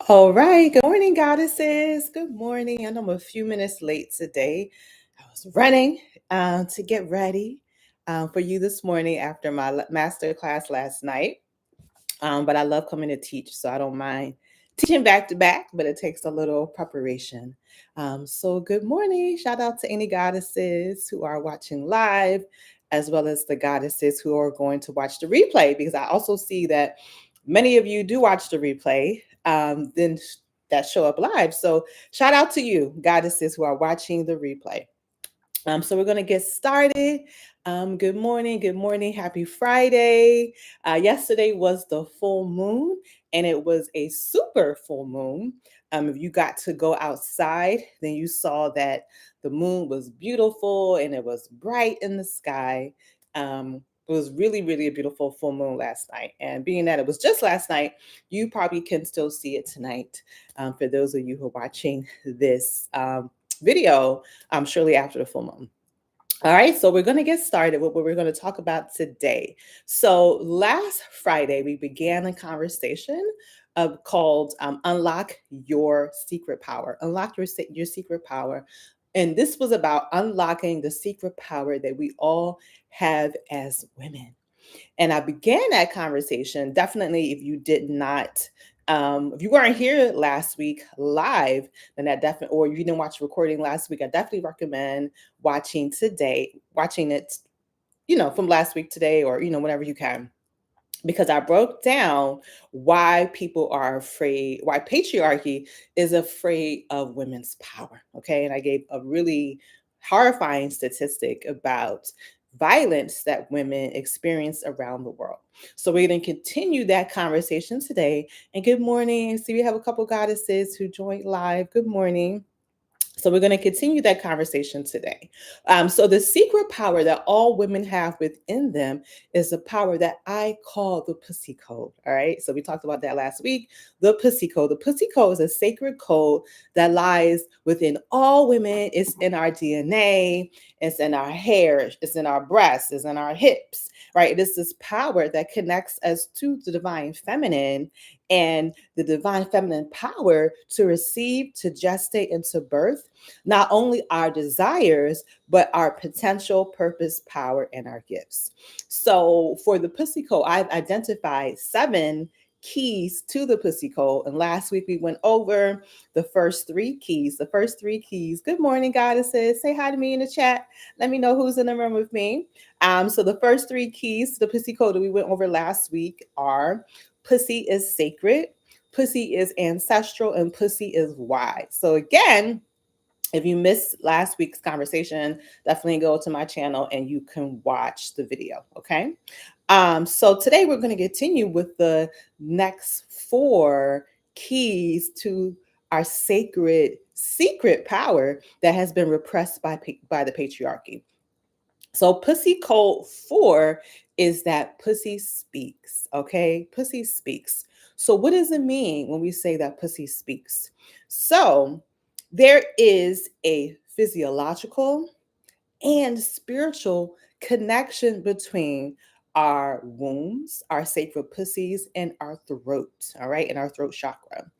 All right. Good morning, goddesses. Good morning. I know I'm a few minutes late today. I was running to get ready for you this morning after my master class last night. But I love coming to teach, so I don't mind teaching back to back, but it takes a little preparation. So, good morning. Shout out to any goddesses who are watching live, as well as the goddesses who are going to watch the replay, because I also see that many of you do watch the replay, then that show up live. So, shout out to you, goddesses who are watching the replay. So we're going to get started. Good morning. Good morning. Happy Friday. Yesterday was the full moon, and it was a super full moon. If you got to go outside, then you saw that the moon was beautiful and it was bright in the sky. It was really, really a beautiful full moon last night. And being that it was just last night, you probably can still see it tonight. For those of you who are watching this video shortly after the full moon. All right, so we're going to get started with what we're going to talk about today. So last Friday, we began a conversation called Unlock Your Secret Power. Unlock your secret power. And this was about unlocking the secret power that we all have as women. And I began that conversation. Definitely, if you did not, if you weren't here last week live, then that definitely, or you didn't watch the recording last week, I definitely recommend watching it, from last week today, or whenever you can, because I broke down why people are afraid, why patriarchy is afraid of women's power. Okay. And I gave a really horrifying statistic about violence that women experience around the world. So we're going to continue that conversation today. And good morning. See, we have a couple goddesses who joined live. Good morning. So we're going to continue that conversation today. So the secret power that all women have within them is a power that I call the pussy code. All right. So we talked about that last week. The pussy code. The pussy code is a sacred code that lies within all women. It's in our DNA. It's in our hair. It's in our breasts. It's in our hips. Right. It is this power that connects us to the divine feminine and the divine feminine power to receive, to gestate, and to birth not only our desires, but our potential, purpose, power, and our gifts. So for the Pussy Code, I've identified 7 keys to the Pussy Code. And last week we went over the first 3 keys. The first 3 keys. Good morning, goddesses. Say hi to me in the chat. Let me know who's in the room with me. So the first 3 keys to the Pussy Code that we went over last week are: pussy is sacred, pussy is ancestral, and pussy is wise. So again, if you missed last week's conversation, definitely go to my channel and you can watch the video. Okay. So today we're going to continue with the next 4 keys to our sacred secret power that has been repressed by the patriarchy. So pussy code 4 is that pussy speaks. Okay. Pussy speaks. So what does it mean when we say that pussy speaks? So there is a physiological and spiritual connection between our wombs, our sacred pussies, and our throat, all right, and our throat chakra.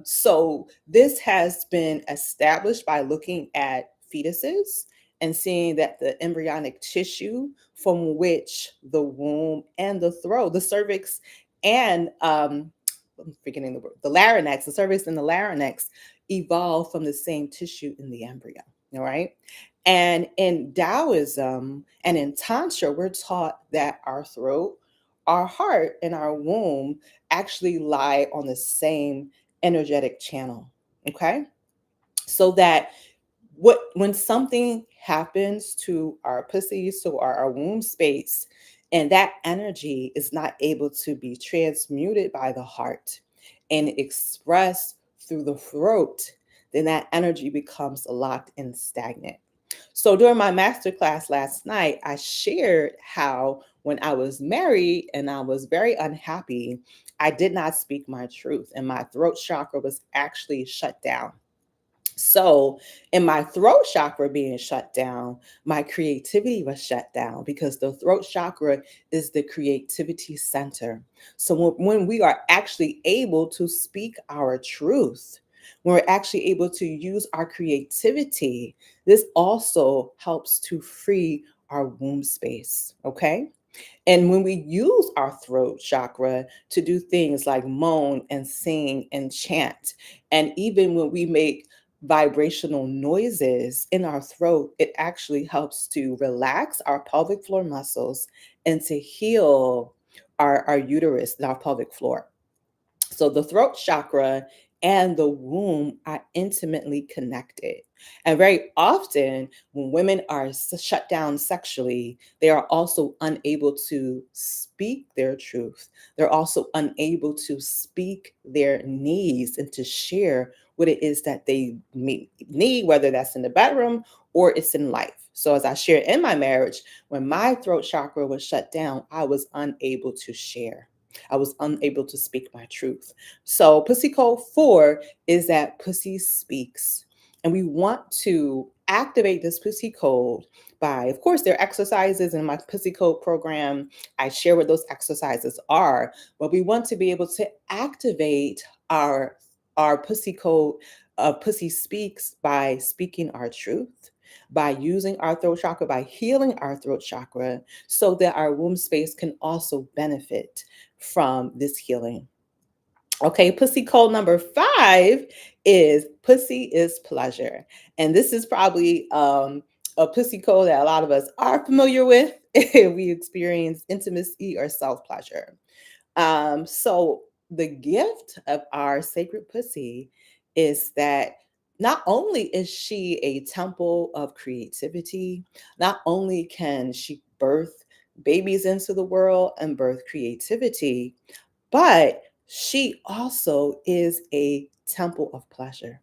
So this has been established by looking at fetuses and seeing that the embryonic tissue from which the womb and the throat, the cervix, and I'm forgetting the word, the larynx, the cervix and the larynx evolved from the same tissue in the embryo. All right. And in Taoism and in Tantra, we're taught that our throat, our heart, and our womb actually lie on the same energetic channel. Okay. So that when something happens to our pussies, to our womb space, and that energy is not able to be transmuted by the heart and expressed through the throat, then that energy becomes locked and stagnant. So during my masterclass last night, I shared how when I was married and I was very unhappy, I did not speak my truth and my throat chakra was actually shut down. So, in my throat chakra being shut down, my creativity was shut down because the throat chakra is the creativity center. So, when we are actually able to speak our truth, when we're actually able to use our creativity, this also helps to free our womb space. Okay. And when we use our throat chakra to do things like moan and sing and chant, and even when we make vibrational noises in our throat, it actually helps to relax our pelvic floor muscles and to heal our uterus, our pelvic floor. So the throat chakra and the womb are intimately connected. And very often, when women are shut down sexually, they are also unable to speak their truth. They're also unable to speak their needs and to share what it is that they need, whether that's in the bedroom or it's in life. So, as I shared in my marriage, when my throat chakra was shut down, I was unable to share. I was unable to speak my truth. So, Pussy Code 4 is that pussy speaks. And we want to activate this pussy code by, of course, there are exercises in my pussy code program. I share what those exercises are, but we want to be able to activate our pussy code of pussy speaks by speaking our truth, by using our throat chakra, by healing our throat chakra, so that our womb space can also benefit from this healing. Okay, pussy code number 5 is pussy is pleasure. And this is probably a pussy code that a lot of us are familiar with. We experience intimacy or self pleasure. So the gift of our sacred pussy is that not only is she a temple of creativity, not only can she birth babies into the world and birth creativity, but she also is a temple of pleasure.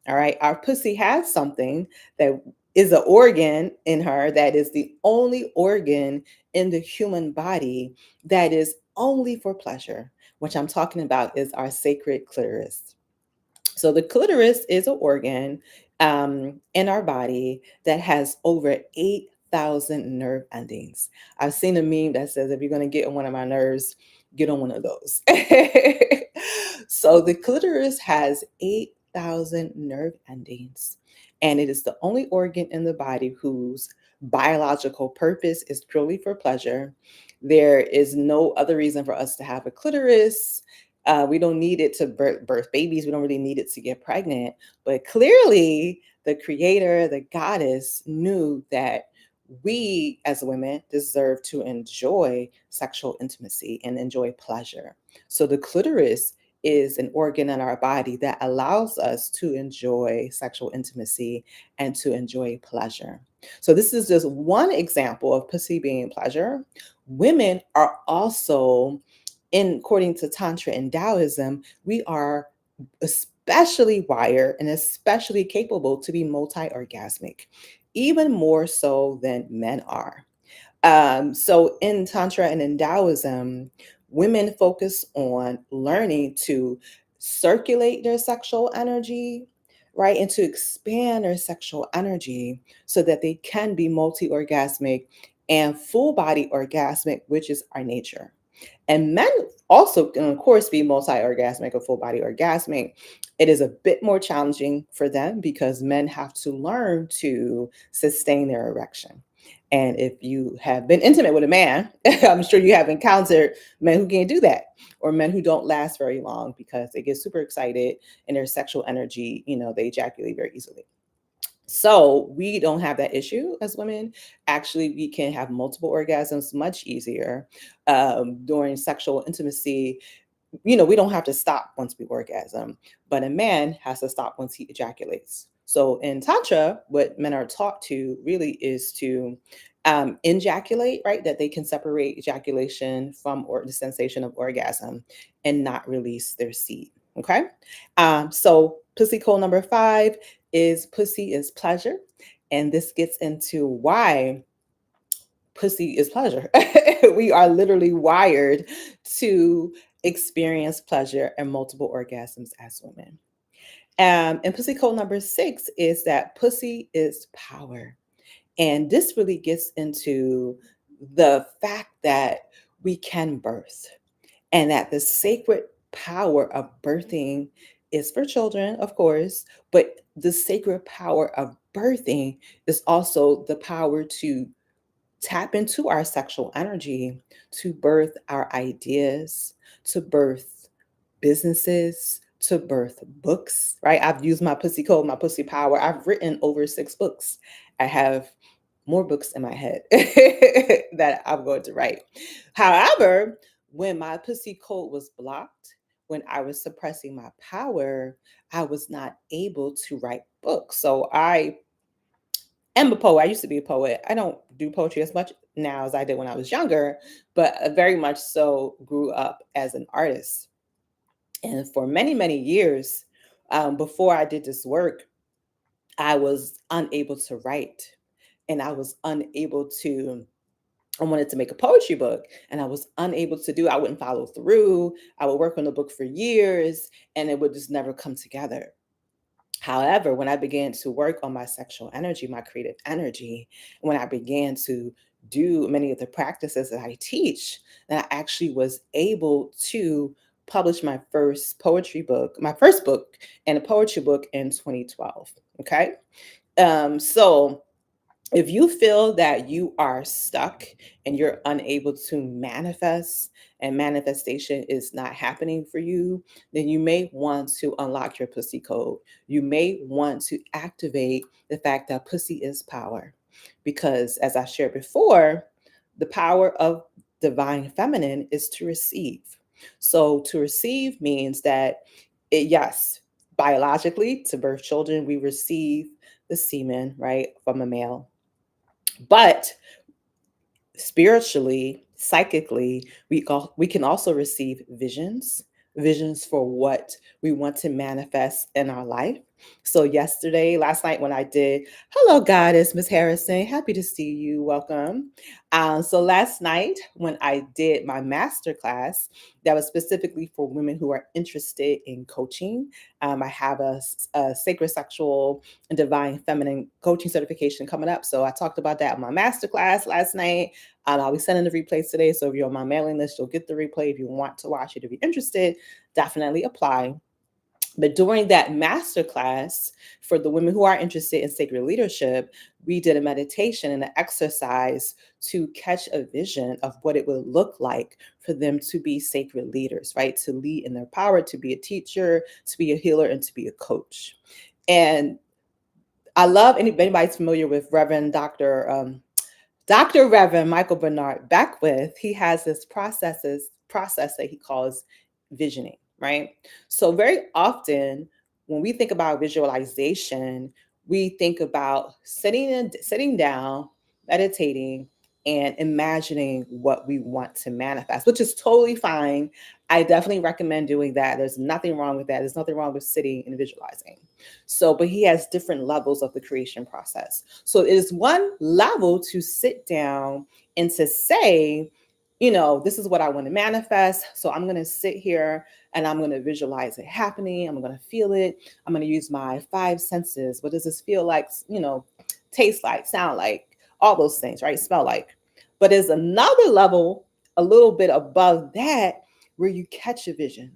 All right. Our pussy has something that is an organ in her that is the only organ in the human body that is only for pleasure. What I'm talking about is our sacred clitoris. So the clitoris is an organ in our body that has over 8,000 nerve endings. I've seen a meme that says, if you're going to get on one of my nerves, get on one of those. So the clitoris has 8,000 nerve endings, and it is the only organ in the body whose biological purpose is purely for pleasure. There is no other reason for us to have a clitoris. We don't need it to birth babies. We don't really need it to get pregnant. But clearly, the creator, the goddess, knew that we as women deserve to enjoy sexual intimacy and enjoy pleasure. So the clitoris is an organ in our body that allows us to enjoy sexual intimacy and to enjoy pleasure. So this is just one example of pussy being pleasure. Women are also, in according to Tantra and Taoism, we are especially wired and especially capable to be multi-orgasmic, even more so than men are. So in Tantra and in Taoism, women focus on learning to circulate their sexual energy, right? And to expand their sexual energy so that they can be multi-orgasmic and full body orgasmic, which is our nature. And men also can, of course, be multi-orgasmic or full body orgasmic. It is a bit more challenging for them because men have to learn to sustain their erection. And if you have been intimate with a man, I'm sure you have encountered men who can't do that, or men who don't last very long because they get super excited and their sexual energy, they ejaculate very easily. So we don't have that issue as women. Actually, we can have multiple orgasms much easier during sexual intimacy. We don't have to stop once we orgasm, but a man has to stop once he ejaculates. So in Tantra, what men are taught to really is to ejaculate, right? That they can separate ejaculation from the sensation of orgasm and not release their seed. Okay. So pussy code number 5 is pussy is pleasure. And this gets into why pussy is pleasure. We are literally wired to experience pleasure and multiple orgasms as women. And pussy code number 6 is that pussy is power. And this really gets into the fact that we can birth and that the sacred power of birthing is for children, of course, but the sacred power of birthing is also the power to tap into our sexual energy, to birth our ideas, to birth businesses, to birth books, right? I've used my pussy code, my pussy power. I've written over 6 books. I have more books in my head that I'm going to write. However, when my pussy code was blocked, when I was suppressing my power, I was not able to write books. So I am a poet. I used to be a poet. I don't do poetry as much now as I did when I was younger, but very much so grew up as an artist. And for many, many years before I did this work, I was unable to write and I was unable to. I wanted to make a poetry book and I was unable to do. I wouldn't follow through. I would work on the book for years and it would just never come together. However, when I began to work on my sexual energy, my creative energy, when I began to do many of the practices that I teach, then I actually was able to publish my first poetry book, my first book, and a poetry book in 2012. Okay. So if you feel that you are stuck and you're unable to manifest and manifestation is not happening for you, then you may want to unlock your pussy code. You may want to activate the fact that pussy is power. Because as I shared before, the power of divine feminine is to receive. So to receive means that, yes, biologically, to birth children, we receive the semen, right, from a male, but spiritually, psychically, we can also receive visions, visions for what we want to manifest in our life. So last night when I did, hello goddess, Miss Harrison, happy to see you. Welcome. So last night when I did my master class, that was specifically for women who are interested in coaching. I have a sacred sexual and divine feminine coaching certification coming up. So I talked about that in my master class last night. I'll be sending the replays today. So if you're on my mailing list, you'll get the replay. If you want to watch it, if you're interested, definitely apply. But during that master class, for the women who are interested in sacred leadership, we did a meditation and an exercise to catch a vision of what it would look like for them to be sacred leaders, right? To lead in their power, to be a teacher, to be a healer, and to be a coach. And I love anybody's familiar with Reverend Dr. Reverend Michael Bernard Beckwith. He has this process that he calls visioning, right? So very often when we think about visualization, we think about sitting down, meditating, and imagining what we want to manifest, which is totally fine. I definitely recommend doing that. There's nothing wrong with that. There's nothing wrong with sitting and visualizing. So, but he has different levels of the creation process. So it is one level to sit down and to say, this is what I want to manifest. So I'm going to sit here and I'm going to visualize it happening. I'm going to feel it. I'm going to use my 5 senses. What does this feel like? Taste like, sound like, all those things, right? Smell like. But there's another level, a little bit above that, where you catch a vision,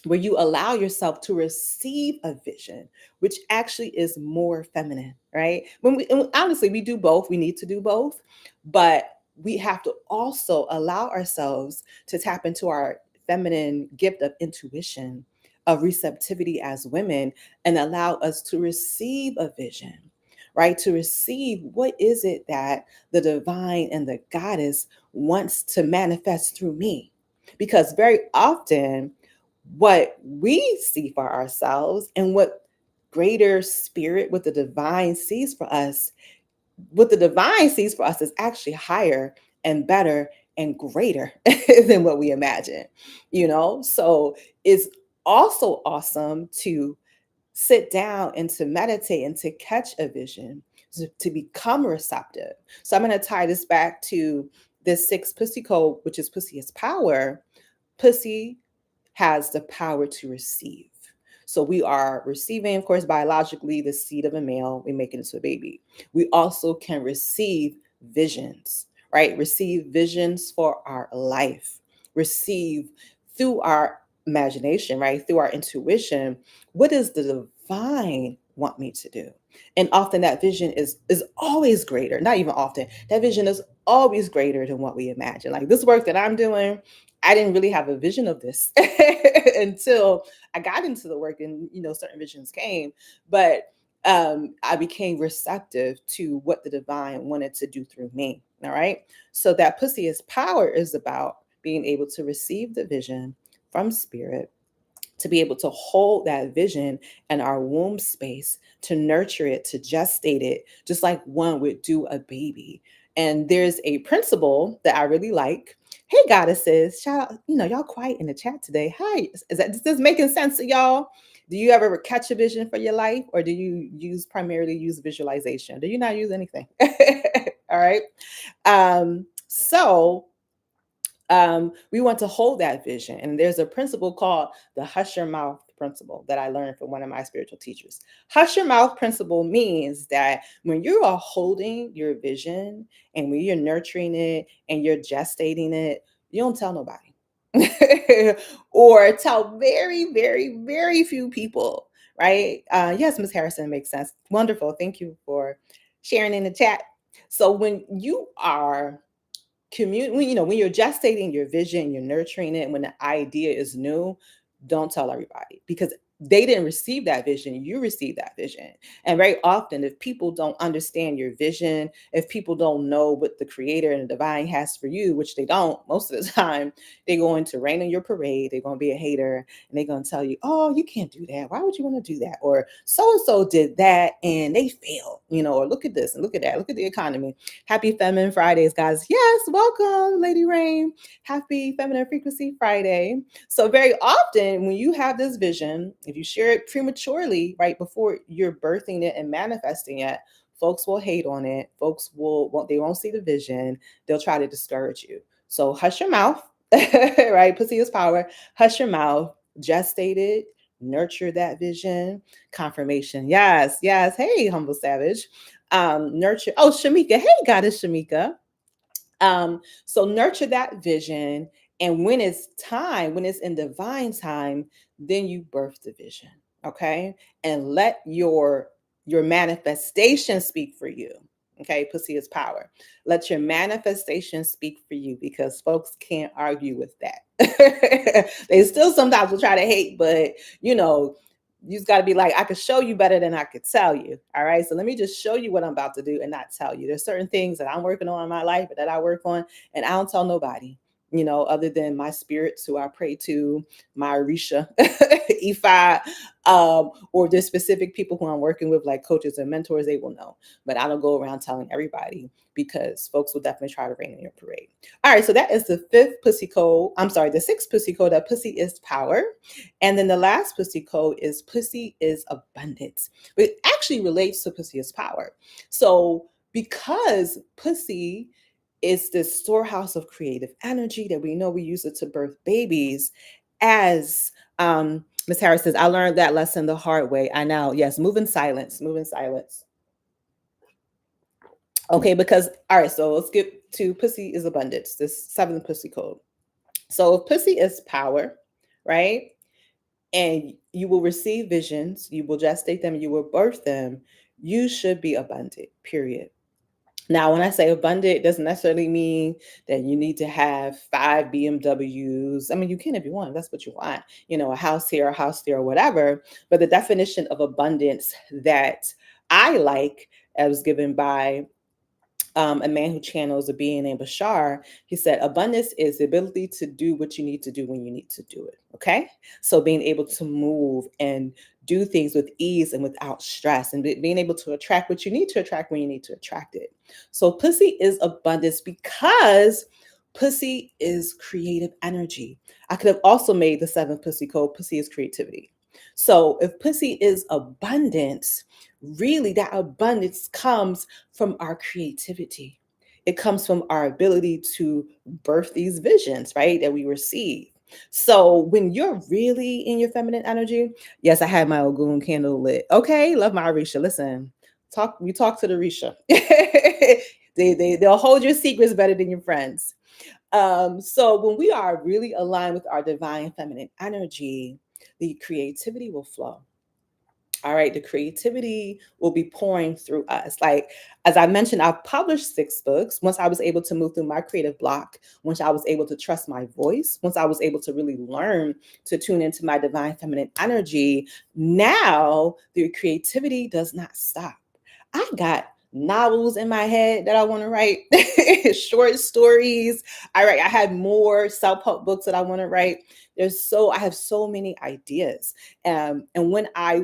where you allow yourself to receive a vision, which actually is more feminine, right? And honestly, we do both. We need to do both, but we have to also allow ourselves to tap into our feminine gift of intuition, of receptivity as women, and allow us to receive a vision, right? To receive what is it that the divine and the goddess wants to manifest through me. Because very often, what we see for ourselves and what greater spirit, what the divine sees for us, what the divine sees for us is actually higher and better and greater than what we imagine, So it's also awesome to sit down and to meditate and to catch a vision, to become receptive. So I'm going to tie this back to this 6 pussy code, which is pussy is power. Pussy has the power to receive. So we are receiving, of course, biologically the seed of a male, we make it into a baby. We also can receive visions, right? Receive visions for our life, receive through our imagination, right? Through our intuition, what does the divine want me to do? And often that vision is always greater. Not even often. That vision is always greater than what we imagine. Like this work that I'm doing, I didn't really have a vision of this until I got into the work and certain visions came. But I became receptive to what the divine wanted to do through me. All right. So that pussy is power is about being able to receive the vision from spirit, to be able to hold that vision in our womb space, to nurture it, to gestate it, just like one would do a baby. And there's a principle that I really like. Hey, goddesses, shout out, y'all quiet in the chat today. Hi, is this making sense to y'all? Do you ever catch a vision for your life, or do you primarily use visualization? Do you not use anything? All right. We want to hold that vision. And there's a principle called the hush your mouth principle that I learned from one of my spiritual teachers. Hush your mouth principle means that when you are holding your vision and when you're nurturing it and you're gestating it, you don't tell nobody. Or tell very, very, very few people, right? Yes, Ms. Harrison, makes sense. Wonderful. Thank you for sharing in the chat. So when you are when you're gestating your vision, you're nurturing it, when the idea is new, don't tell everybody, because they didn't receive that vision, you received that vision. And very often, if people don't understand your vision, if people don't know what the creator and the divine has for you, which they don't most of the time, they're going to rain on your parade, they're going to be a hater, and they're going to tell you, oh, you can't do that, why would you want to do that, or so and so did that and they failed, or look at this and look at that, look at the economy. Happy Feminine Fridays, guys. Yes, welcome, Lady Rain. Happy Feminine Frequency Friday. So very often when you have this vision, if you share it prematurely, right before you're birthing it and manifesting it, folks will hate on it. Folks they won't see the vision. They'll try to discourage you. So hush your mouth, right? Pussy is power. Hush your mouth, gestate it, nurture that vision. Confirmation. Yes, yes. Hey, humble savage. Nurture. Oh, Shamika. Hey, goddess Shamika. So nurture that vision. And when it's time, when it's in divine time, then you birth the vision. Okay. And let your manifestation speak for you. Okay. Pussy is power. Let your manifestation speak for you, because folks can't argue with that. They still sometimes will try to hate, but you just got to be like, I could show you better than I could tell you. All right. So let me just show you what I'm about to do and not tell you. There's certain things that I'm working on in my life that I work on, and I don't tell nobody, other than my spirits who I pray to, my Orisha, Ifa, or there's specific people who I'm working with, like coaches and mentors, they will know. But I don't go around telling everybody, because folks will definitely try to rain on your parade. All right. So that is the fifth pussy code. I'm sorry, the sixth pussy code. That pussy is power. And then the last pussy code is pussy is abundance. But it actually relates to pussy is power. So because pussy is this storehouse of creative energy that we know we use it to birth babies, as Miss Harris says, I learned that lesson the hard way. I know. Yes, move in silence. Move in silence. Okay, because all right, so let's get to pussy is abundance, this seventh pussy code. So if pussy is power, right? And you will receive visions, you will gestate them, you will birth them, you should be abundant, period. Now, when I say abundant, it doesn't necessarily mean that you need to have 5 BMWs. I mean, you can if you want, that's what you want, a house here, a house there, or whatever. But the definition of abundance that I like, as given by a man who channels a being named Bashar, he said, abundance is the ability to do what you need to do when you need to do it. Okay. So being able to move and do things with ease and without stress, and being able to attract what you need to attract when you need to attract it. So pussy is abundance because pussy is creative energy. I could have also made the seventh pussy code, pussy is creativity. So if pussy is abundance, really that abundance comes from our creativity. It comes from our ability to birth these visions, right, that we receive. So when you're really in your feminine energy, yes, I had my Ogun candle lit. Okay, love my Arisha. Listen, talk to the Risha. They'll hold your secrets better than your friends. So when we are really aligned with our divine feminine energy, the creativity will flow. All right, the creativity will be pouring through us. Like, as I mentioned, I've published 6 books. Once I was able to move through my creative block, once I was able to trust my voice, once I was able to really learn to tune into my divine feminine energy, now the creativity does not stop. I got novels in my head that I want to write, short stories. I had more self-help books that I want to write. I have so many ideas. And when I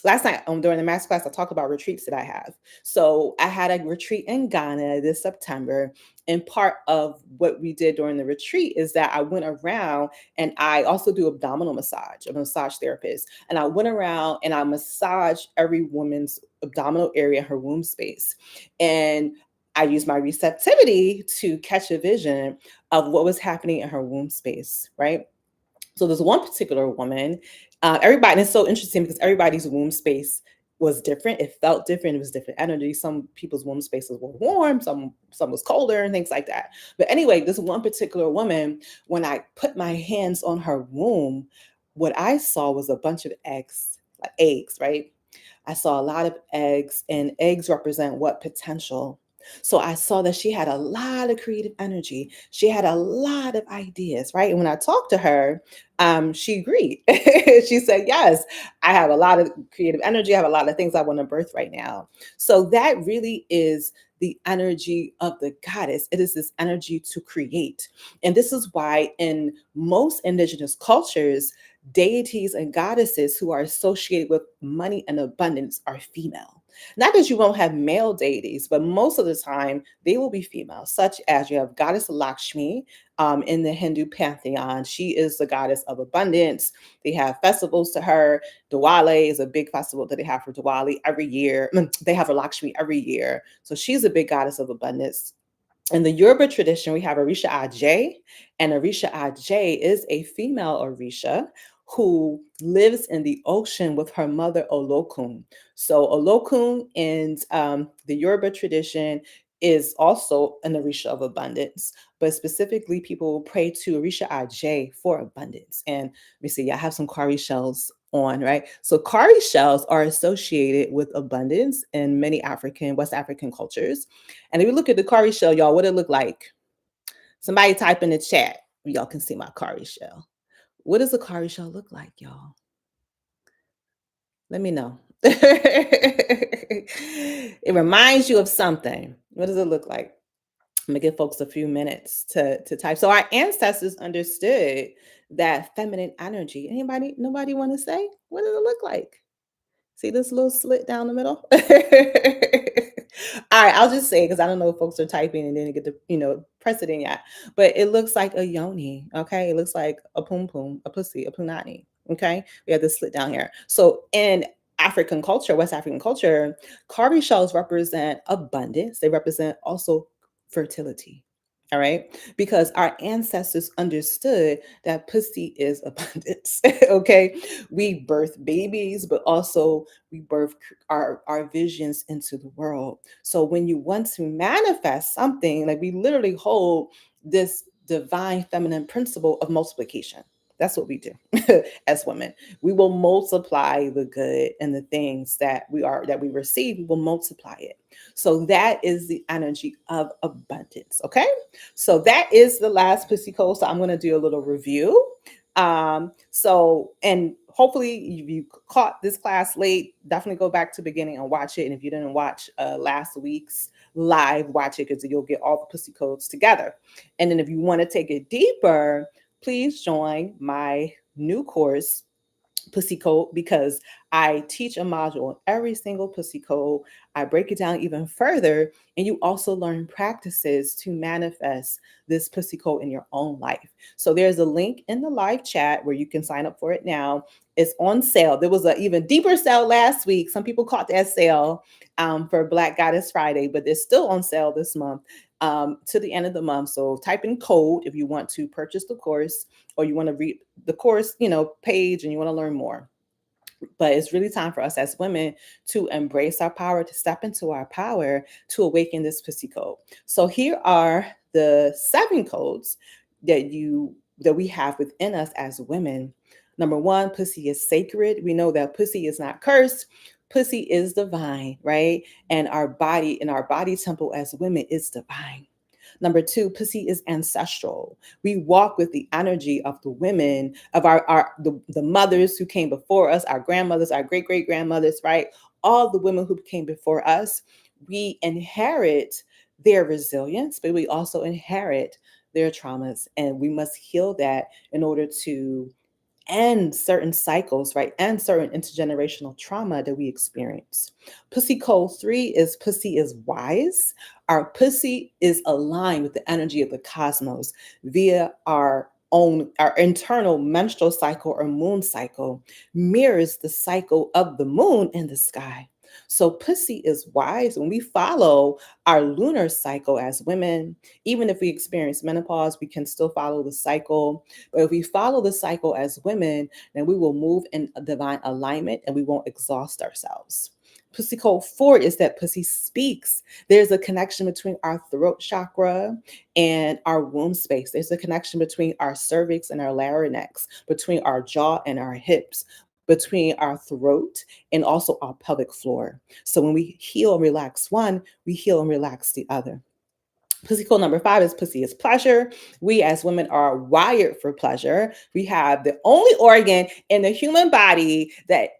last night during the master class, I talked about retreats that I have. So I had a retreat in Ghana this September. And part of what we did during the retreat is that I went around, and I also do abdominal massage. I'm a massage therapist. And I went around and I massaged every woman's abdominal area, her womb space. And I used my receptivity to catch a vision of what was happening in her womb space, right? So there's one particular woman. Everybody, and it's so interesting because everybody's womb space was different. It felt different. It was different energy. Some people's womb spaces were warm. Some was colder and things like that. But anyway, this one particular woman, when I put my hands on her womb, what I saw was a bunch of eggs, like eggs, right? I saw a lot of eggs, and eggs represent what? Potential. So I saw that she had a lot of creative energy. She had a lot of ideas, right? And when I talked to her, she agreed. She said, yes, I have a lot of creative energy. I have a lot of things I want to birth right now. So that really is the energy of the goddess. It is this energy to create. And this is why in most indigenous cultures, deities and goddesses who are associated with money and abundance are female. Not that you won't have male deities, but most of the time they will be female, such as you have Goddess Lakshmi in the Hindu pantheon. She is the goddess of abundance. They have festivals to her. Diwali is a big festival that they have for Diwali every year. They have a Lakshmi every year. So she's a big goddess of abundance. In the Yoruba tradition, we have Orisha Ajay, and Orisha Ajay is a female Orisha who lives in the ocean with her mother Olokun. So Olokun in the Yoruba tradition is also an Orisha of abundance, but specifically people will pray to Orisha Ajay for abundance. And let me see, I have some cowrie shells on, right? So cowrie shells are associated with abundance in many West African cultures. And if you look at the cowrie shell, y'all, what it look like? Somebody type in the chat. Y'all can see my cowrie shell. What does a cowrie shell look like, y'all? Let me know. It reminds you of something. What does it look like? I'm gonna give folks a few minutes to type. So our ancestors understood that feminine energy. Nobody want to say? What does it look like? See this little slit down the middle? All right, I'll just say because I don't know if folks are typing and didn't get to, press it in yet. But it looks like a yoni, okay? It looks like a pum pum, a pussy, a punani. Okay. We have this slit down here. So in African culture, West African culture, cowrie shells represent abundance. They represent also fertility. All right. Because our ancestors understood that pussy is abundance. Okay. We birth babies, but also we birth our visions into the world. So when you want to manifest something, like we literally hold this divine feminine principle of multiplication. That's what we do as women. We will multiply the good and the things that we receive, we will multiply it. So that is the energy of abundance. Okay. So that is the last pussy code. So I'm going to do a little review. And hopefully if you caught this class late, definitely go back to the beginning and watch it. And if you didn't watch last week's live, watch it because you'll get all the pussy codes together. And then if you want to take it deeper, please join my new course, Pussy Code, because I teach a module on every single pussy code. I break it down even further, and you also learn practices to manifest this pussy code in your own life. So there's a link in the live chat where you can sign up for it now. It's on sale. There was an even deeper sale last week. Some people caught that sale for Black Goddess Friday, but they're still on sale this month to the end of the month. So type in code if you want to purchase the course or you want to read the course, page and you want to learn more. But it's really time for us as women to embrace our power, to step into our power, to awaken this pussy code. So here are the 7 codes that we have within us as women. Number 1, pussy is sacred. We know that pussy is not cursed. Pussy is divine, right? And our body temple as women is divine. Number 2, pussy is ancestral. We walk with the energy of the women, of the mothers who came before us, our grandmothers, our great great grandmothers, right? All the women who came before us. We inherit their resilience, but we also inherit their traumas, and we must heal that in order to and certain cycles, right? And certain intergenerational trauma that we experience. Pussy code 3 is pussy is wise. Our pussy is aligned with the energy of the cosmos via our internal menstrual cycle or moon cycle mirrors the cycle of the moon in the sky. So pussy is wise when we follow our lunar cycle as women. Even if we experience menopause, we can still follow the cycle, but if we follow the cycle as women, then we will move in a divine alignment and we won't exhaust ourselves. Pussy code 4 is that pussy speaks. There's a connection between our throat chakra and our womb space. There's a connection between our cervix and our larynx, between our jaw and our hips, between our throat and also our pelvic floor. So when we heal and relax one, we heal and relax the other. Pussy code number 5 is pussy is pleasure. We as women are wired for pleasure. We have the only organ in the human body that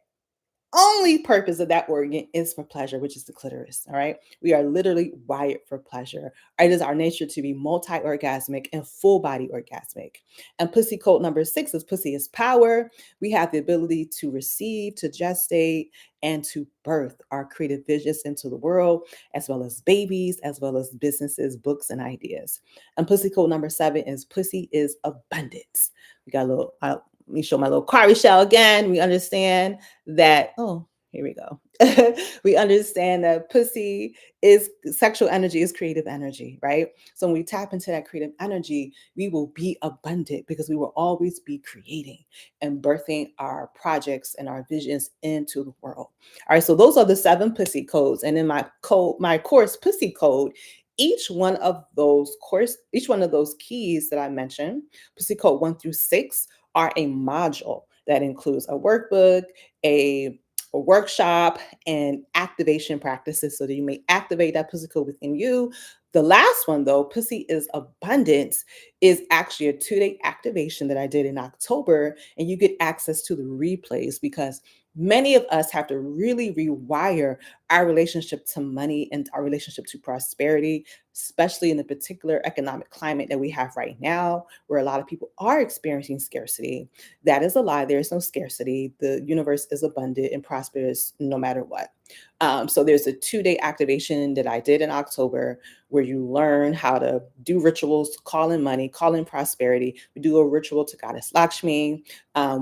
only purpose of that organ is for pleasure, which is the clitoris. All right. We are literally wired for pleasure. It is our nature to be multi-orgasmic and full body orgasmic. And pussy code number 6 is pussy is power. We have the ability to receive, to gestate, and to birth our creative visions into the world, as well as babies, as well as businesses, books, and ideas. And pussy code number 7 is pussy is abundance. We got a little, let me show my little cowrie shell again. We understand that, oh, here we go. We understand that pussy is sexual energy is creative energy, right? So when we tap into that creative energy, we will be abundant because we will always be creating and birthing our projects and our visions into the world. All right, so those are the 7 pussy codes. And in my course, Pussy Code, each one of those keys that I mentioned, Pussy Code 1 through 6, are a module that includes a workbook, a workshop, and activation practices so that you may activate that pussy code within you. The last one, though, Pussy is Abundance, is actually a 2-day activation that I did in October, and you get access to the replays because many of us have to really rewire our relationship to money and our relationship to prosperity, especially in the particular economic climate that we have right now, where a lot of people are experiencing scarcity. That is a lie. There is no scarcity. The universe is abundant and prosperous no matter what. So there's a 2-day activation that I did in October where you learn how to do rituals to call in money, call in prosperity. We do a ritual to Goddess Lakshmi.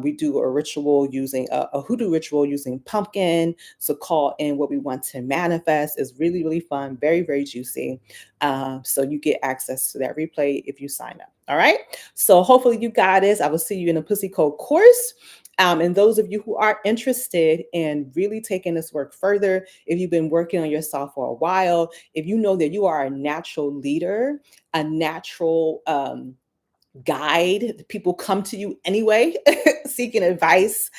We do a ritual using a hoodoo ritual using pumpkin to call in what we want to manifest. It's really, really fun, very, very juicy. So you get access to that replay if you sign up. All right. So hopefully you got this. I will see you in a Pussy Code course. And those of you who are interested in really taking this work further, if you've been working on yourself for a while, if you know that you are a natural leader, a natural guide, people come to you anyway, seeking advice,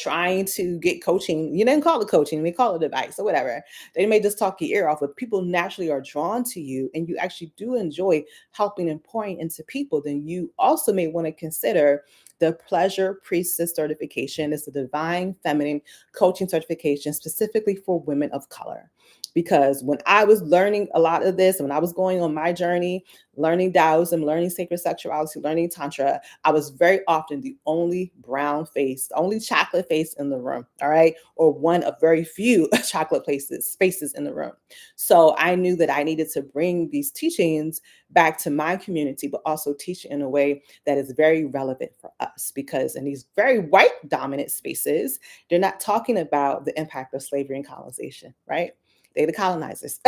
trying to get coaching. You didn't call it coaching, they call it advice or whatever. They may just talk your ear off, but people naturally are drawn to you and you actually do enjoy helping and pouring into people. Then you also may want to consider the Pleasure Priestess certification. It's a divine feminine coaching certification specifically for women of color. because when I was learning a lot of this, when I was going on my journey, learning Taoism, learning sacred sexuality, learning Tantra, I was very often the only brown face, the only chocolate face in the room, all right? Or one of very few chocolate spaces in the room. So I knew that I needed to bring these teachings back to my community, but also teach in a way that is very relevant for us. Because in these very white dominant spaces, they're not talking about the impact of slavery and colonization, right? They the colonizers.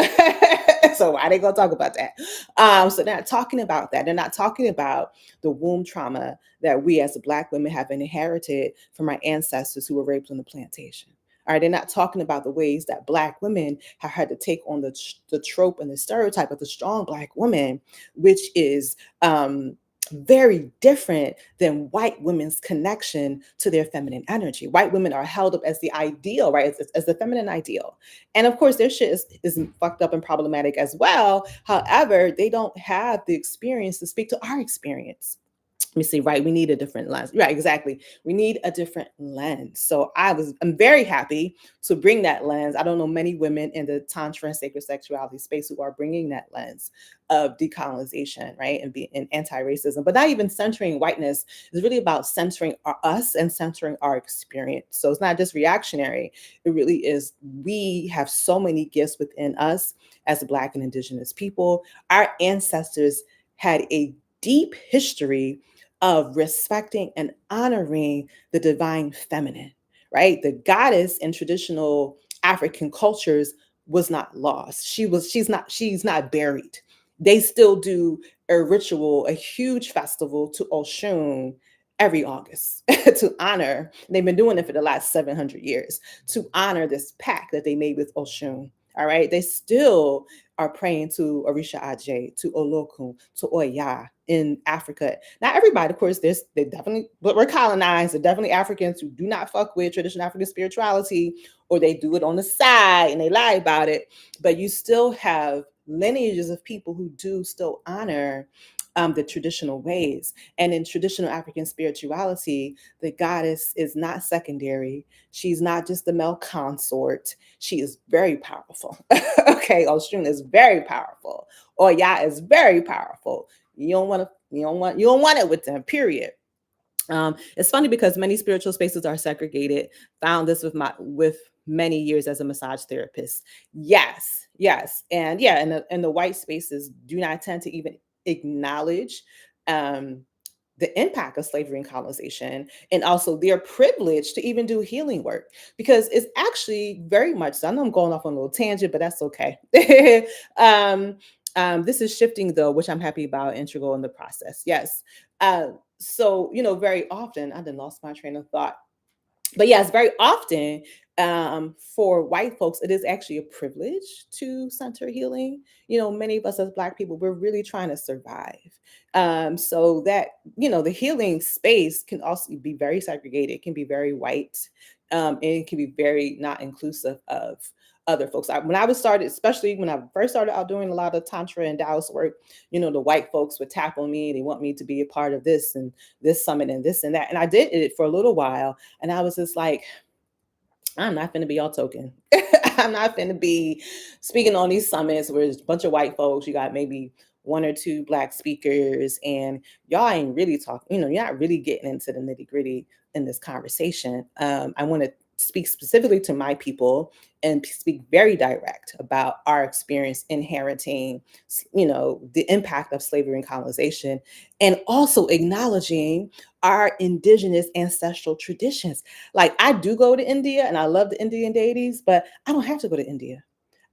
So why they gonna talk about that? So they're not talking about that. They're not talking about the womb trauma that we as Black women have inherited from our ancestors who were raped on the plantation. All right, they're not talking about the ways that Black women have had to take on the trope and the stereotype of the strong Black woman, which is very different than white women's connection to their feminine energy. White women are held up as the ideal, right? As the feminine ideal. And of course, their shit is fucked up and problematic as well. However, they don't have the experience to speak to our experience. Let me see, right? We need a different lens. Right, exactly. We need a different lens. So I'm very happy to bring that lens. I don't know many women in the Tantra and sacred sexuality space who are bringing that lens of decolonization, right? And be in anti-racism, but not even centering whiteness. Is really about centering us and centering our experience. So it's not just reactionary. It really is. We have so many gifts within us as Black and Indigenous people. Our ancestors had a deep history of respecting and honoring the divine feminine, right? The goddess in traditional African cultures was not lost. She's not buried. They still do a ritual, a huge festival to Oshun every August to honor. They've been doing it for the last 700 years to honor this pact that they made with Oshun. All right. They still are praying to Orisha Ajay, to Olokun, to Oya in Africa. Not everybody, of course, they definitely, but we're colonized. They're definitely Africans who do not fuck with traditional African spirituality, or they do it on the side and they lie about it. But you still have lineages of people who do still honor the traditional ways. And in traditional African spirituality, the goddess is not secondary. She's not just the male consort. She is very powerful. Okay, Oshun is very powerful. Oya is very powerful. You don't want it with them, period. It's funny because many spiritual spaces are segregated. Found this with many years as a massage therapist. Yes, and yeah, and the white spaces do not tend to even acknowledge um, the impact of slavery and colonization, and also their privilege to even do healing work, because it's actually very much so. I know I'm going off on a little tangent, but that's okay. um, this is shifting though, which I'm happy about, integral in the process. Yes. So, very often I done lost my train of thought. But yes, very often for white folks, it is actually a privilege to center healing. Many of us as Black people, we're really trying to survive. So that, the healing space can also be very segregated, it can be very white, and it can be very not inclusive of other folks. When I was started, especially when I first started out doing a lot of Tantra and Taoist work, the white folks would tap on me. They want me to be a part of this and this summit and this and that. And I did it for a little while. And I was just like, I'm not going to be y'all token. I'm not going to be speaking on these summits where there's a bunch of white folks. You got maybe one or two Black speakers, and y'all ain't really talking. You're not really getting into the nitty gritty in this conversation. I want to speak specifically to my people and speak very direct about our experience inheriting, the impact of slavery and colonization, and also acknowledging our indigenous ancestral traditions. Like, I do go to India and I love the Indian deities, but I don't have to go to India.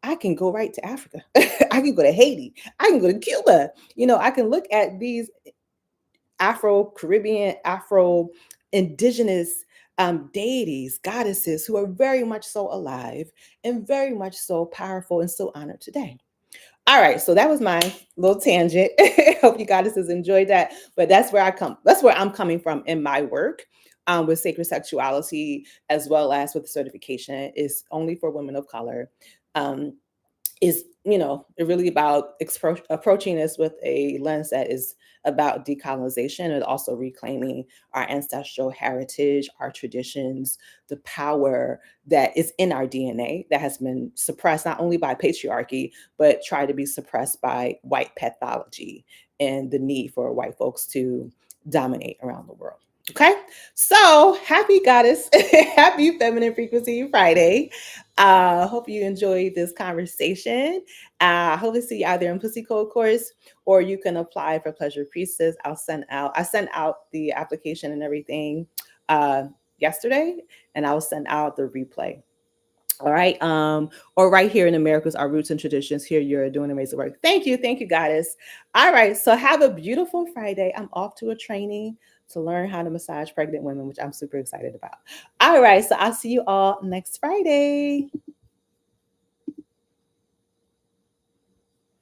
I can go right to Africa. I can go to Haiti. I can go to Cuba. I can look at these Afro-Caribbean, Afro-Indigenous deities, goddesses who are very much so alive and very much so powerful and still honored today. All right, so that was my little tangent. Hope you goddesses enjoyed that. But that's where I'm coming from in my work with sacred sexuality, as well as with the certification. Is only for women of color. Is it's really about approaching this with a lens that is about decolonization and also reclaiming our ancestral heritage, our traditions, the power that is in our DNA that has been suppressed not only by patriarchy, but tried to be suppressed by white pathology and the need for white folks to dominate around the world. Okay, so happy goddess, happy feminine frequency Friday. Hope you enjoyed this conversation. Hope to see you either in Pussy Code course or you can apply for Pleasure Priestess. I sent out the application and everything yesterday, and I'll send out the replay. All right. Or right here in America's Our Roots and Traditions. Here you're doing amazing work. Thank you, goddess. All right. So have a beautiful Friday. I'm off to a training to learn how to massage pregnant women, which I'm super excited about. All right. So I'll see you all next Friday.